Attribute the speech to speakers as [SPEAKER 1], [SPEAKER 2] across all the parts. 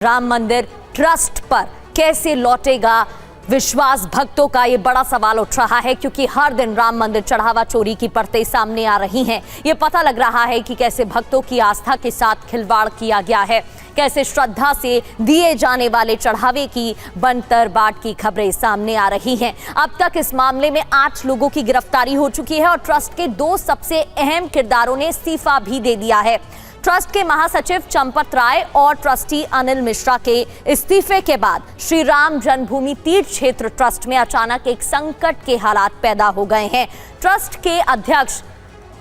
[SPEAKER 1] राम मंदिर ट्रस्ट पर कैसे लौटेगा विश्वास भक्तों का, ये बड़ा सवाल उठ रहा है क्योंकि हर दिन राम मंदिर चढ़ावा चोरी की परतें सामने आ रही हैं। ये पता लग रहा है कि कैसे भक्तों की आस्था के साथ खिलवाड़ किया गया है, कैसे श्रद्धा से दिए जाने वाले चढ़ावे की बनतर बाट की खबरें सामने आ रही हैं। अब तक इस मामले में 8 लोगों की गिरफ्तारी हो चुकी है और ट्रस्ट के 2 सबसे अहम किरदारों ने इस्तीफा भी दे दिया है। ट्रस्ट के महासचिव चंपत राय और ट्रस्टी अनिल मिश्रा के इस्तीफे के बाद श्री राम जन्मभूमि तीर्थ क्षेत्र ट्रस्ट में अचानक एक संकट के हालात पैदा हो गए हैं। ट्रस्ट के अध्यक्ष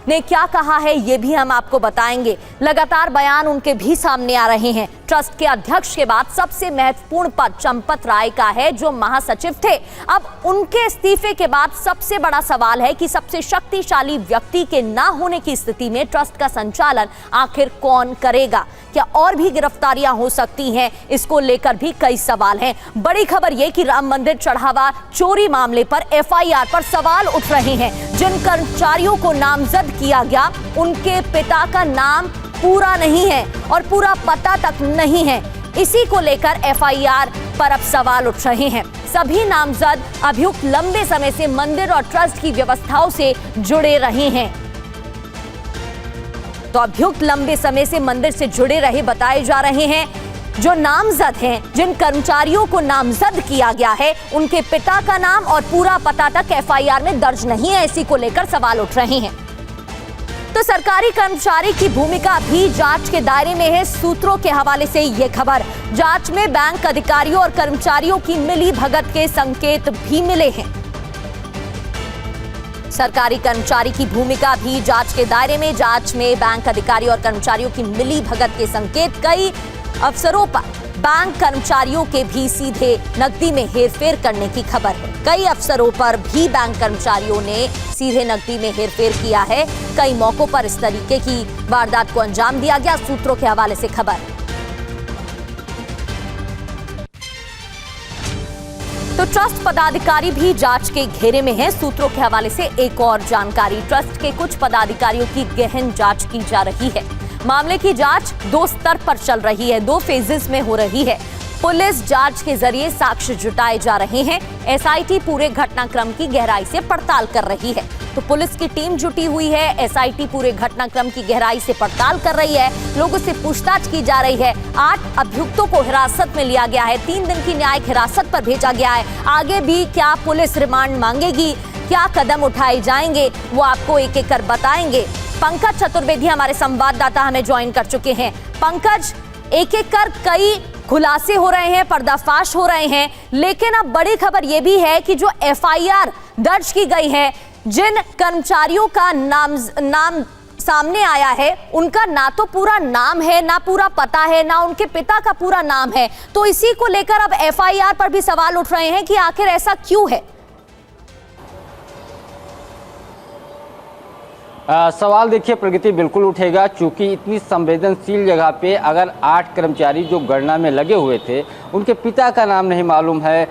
[SPEAKER 1] ने क्या कहा है ये भी हम आपको बताएंगे। लगातार बयान उनके भी सामने आ रहे हैं। ट्रस्ट के अध्यक्ष के बाद सबसे महत्वपूर्ण पद चंपत राय का है जो महासचिव थे। अब उनके इस्तीफे के बाद सबसे बड़ा सवाल है कि सबसे शक्तिशाली व्यक्ति के ना होने की स्थिति में ट्रस्ट का संचालन आखिर कौन करेगा। क्या और भी गिरफ्तारियां हो सकती हैं, इसको लेकर भी कई सवाल हैं। बड़ी खबर यह कि राम मंदिर चढ़ावा चोरी मामले पर एफआईआर पर सवाल उठ रहे हैं। जिन कर्मचारियों को नामजद किया गया उनके पिता का नाम पूरा नहीं है और पूरा पता तक नहीं है। इसी को लेकर एफआईआर पर अब सवाल उठ रहे हैं। सभी नामजद अभियुक्त लंबे समय से मंदिर और ट्रस्ट की व्यवस्थाओं से जुड़े रहे हैं। तो अभियुक्त लंबे समय से मंदिर से जुड़े रहे बताए जा रहे हैं। जो नामजद हैं, जिन कर्मचारियों को नामजद किया गया है, उनके पिता का नाम और पूरा पता तक एफआईआर में दर्ज नहीं है। इसी को लेकर सवाल उठ रहे हैं। तो सरकारी कर्मचारी की भूमिका भी जांच के दायरे में है। सूत्रों के हवाले से यह खबर, जांच में बैंक अधिकारियों और कर्मचारियों की मिली भगत के संकेत भी मिले हैं। सरकारी कर्मचारी की भूमिका भी जांच के दायरे में, जांच में बैंक अधिकारी और कर्मचारियों की मिली भगत के संकेत। कई अफसरों पर बैंक कर्मचारियों के भी सीधे नकदी में हेरफेर करने की खबर है। कई अफसरों पर भी बैंक कर्मचारियों ने सीधे नकदी में हेरफेर किया है। कई मौकों पर इस तरीके की वारदात को अंजाम दिया गया। सूत्रों के हवाले से खबर। तो ट्रस्ट पदाधिकारी भी जांच के घेरे में हैं। सूत्रों के हवाले से एक और जानकारी, ट्रस्ट के कुछ पदाधिकारियों की गहन जांच की जा रही है। मामले की जांच 2 स्तर पर चल रही है, 2 फेजेस में हो रही है। पुलिस जांच के जरिए साक्ष्य जुटाए जा रहे हैं। एसआईटी पूरे घटनाक्रम की गहराई से पड़ताल कर रही है। तो पुलिस की टीम जुटी हुई है, एसआईटी पूरे घटनाक्रम की गहराई से पड़ताल कर रही है। लोगों से पूछताछ की जा रही है। 8 अभियुक्तों को हिरासत में लिया गया है। 3 दिन की न्यायिक हिरासत पर भेजा गया है। आगे भी क्या पुलिस रिमांड मांगेगी, क्या कदम उठाए जाएंगे, वो आपको एक एक कर बताएंगे। पंकज चतुर्वेदी हमारे संवाददाता हमें ज्वाइन कर चुके हैं। पंकज, एक एक कर कई खुलासे हो रहे हैं, पर्दाफाश हो रहे हैं, लेकिन अब बड़ी खबर यह भी है कि जो एफआईआर दर्ज की गई है, जिन कर्मचारियों का नाम सामने आया है, उनका ना तो पूरा नाम है, ना पूरा पता है, ना उनके पिता का पूरा नाम है। तो इसी को लेकर अब एफआईआर पर भी सवाल उठ रहे हैं कि आखिर ऐसा क्यों है।
[SPEAKER 2] सवाल देखिए प्रगति बिल्कुल उठेगा, चूंकि इतनी संवेदनशील जगह पे अगर 8 कर्मचारी जो गणना में लगे हुए थे, उनके पिता का नाम नहीं मालूम है,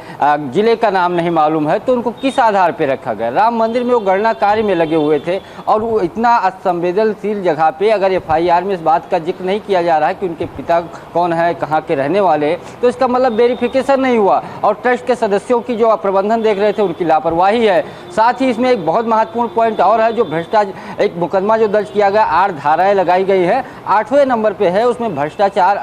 [SPEAKER 2] जिले का नाम नहीं मालूम है, तो उनको किस आधार पे रखा गया। राम मंदिर में वो गणना कार्य में लगे हुए थे और वो इतना संवेदनशील जगह पे अगर एफआईआर में इस बात का जिक्र नहीं किया जा रहा है कि उनके पिता कौन है, कहाँ के रहने वाले, तो इसका मतलब वेरिफिकेशन नहीं हुआ। और ट्रस्ट के सदस्यों की जो प्रबंधन देख रहे थे उनकी लापरवाही है। साथ ही इसमें एक बहुत महत्वपूर्ण पॉइंट और है, जो भ्रष्टाचार, एक मुकदमा जो दर्ज किया गया, 8 धाराएं लगाई गई है, 8वें नंबर पे है, उसमें भ्रष्टाचार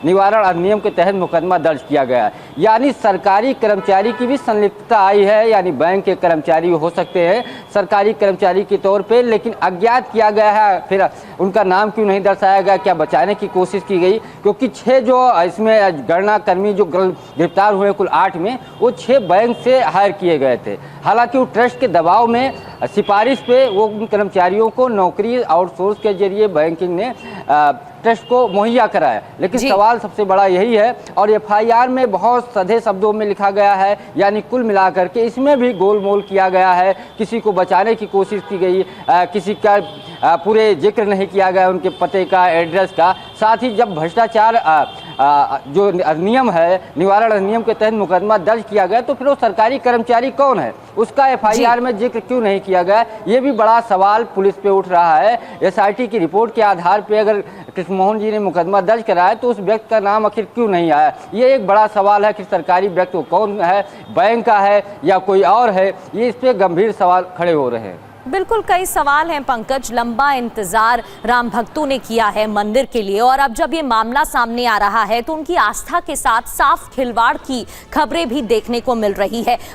[SPEAKER 2] निवारण अधिनियम के तहत मुकदमा दर्ज किया गया है। यानी सरकारी कर्मचारी की भी संलिप्तता आई है, यानी बैंक के कर्मचारी हो सकते हैं सरकारी कर्मचारी के तौर पे, लेकिन अज्ञात किया गया है। फिर उनका नाम क्यों नहीं दर्शाया गया, क्या बचाने की कोशिश की गई? क्योंकि 6 जो इसमें गणना कर्मी जो गिरफ्तार हुए कुल 8 में, वो 6 बैंक से हायर किए गए थे। हालांकि वो ट्रस्ट के दबाव में, सिफारिश पे वो उन कर्मचारियों को नौकरी आउटसोर्स के जरिए बैंकिंग ने ट्रस्ट को मुहैया कराया। लेकिन सवाल सबसे बड़ा यही है, और एफआईआर में बहुत सधे शब्दों में लिखा गया है, यानी कुल मिलाकर के इसमें भी गोलमोल किया गया है। किसी को बचाने की कोशिश की गई, किसी का पूरे जिक्र नहीं किया गया उनके पते का, एड्रेस का। साथ ही जब भ्रष्टाचार जो नियम है, निवारण अधिनियम के तहत मुकदमा दर्ज किया गया, तो फिर वो सरकारी कर्मचारी कौन है, उसका एफआईआर में जिक्र क्यों नहीं किया गया? ये भी बड़ा सवाल पुलिस पे उठ रहा है। एसआईटी की रिपोर्ट के आधार पे अगर कृष्णमोहन जी ने मुकदमा दर्ज कराया तो उस व्यक्ति का नाम आखिर क्यों नहीं आया? ये एक बड़ा सवाल है कि सरकारी व्यक्ति कौन है, बैंक का है या कोई और है, ये इस पे गंभीर सवाल खड़े हो रहे हैं।
[SPEAKER 1] बिल्कुल कई सवाल हैं पंकज। लंबा इंतजार राम भक्तों ने किया है मंदिर के लिए, और अब जब ये मामला सामने आ रहा है तो उनकी आस्था के साथ साफ खिलवाड़ की खबरें भी देखने को मिल रही है।